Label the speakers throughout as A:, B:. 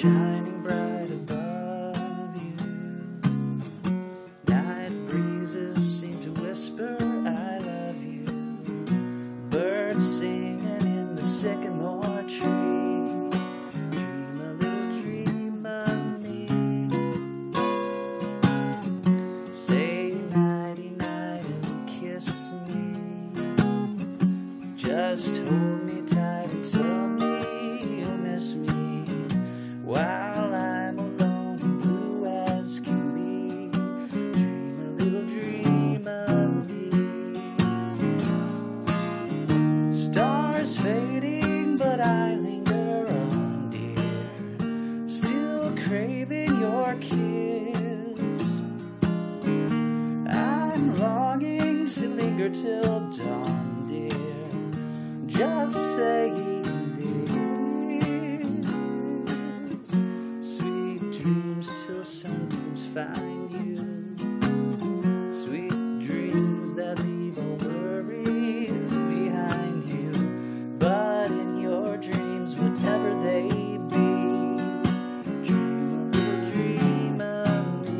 A: shining bright above you. Night breezes seem to whisper, I love you. Birds singing in the sycamore tree. Dream a little dream of me. Say nighty-night and kiss me. Just hold me tight and tell me you'll miss me while I'm alone and blue as can be. Dream a little dream of me. Stars fading, but I linger on, dear, still craving your kiss. I'm longing to linger till dawn, dear, just saying this. Sweet dreams till sunbeams find you. Sweet dreams that leave all worries behind you. But in your dreams, whatever they be, dream a little dream of me.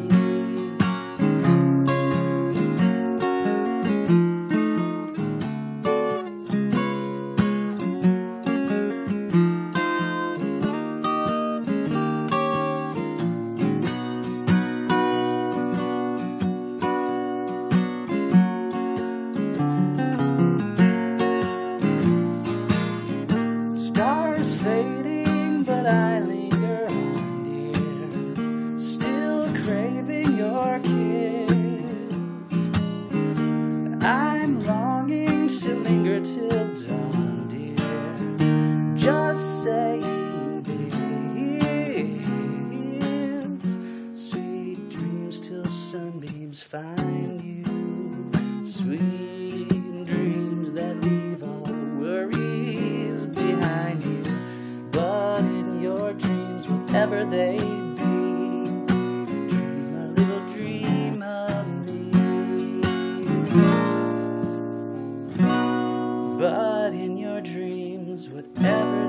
A: Stars fading, but I linger on, dear, still craving your kiss. I'm longing to linger till dawn, dear, just saying this. Sweet dreams till sunbeams find you. Sweet dreams that leave all worries behind you. But in your dreams, whatever they be, dream a little dream of me. But in your dreams, whatever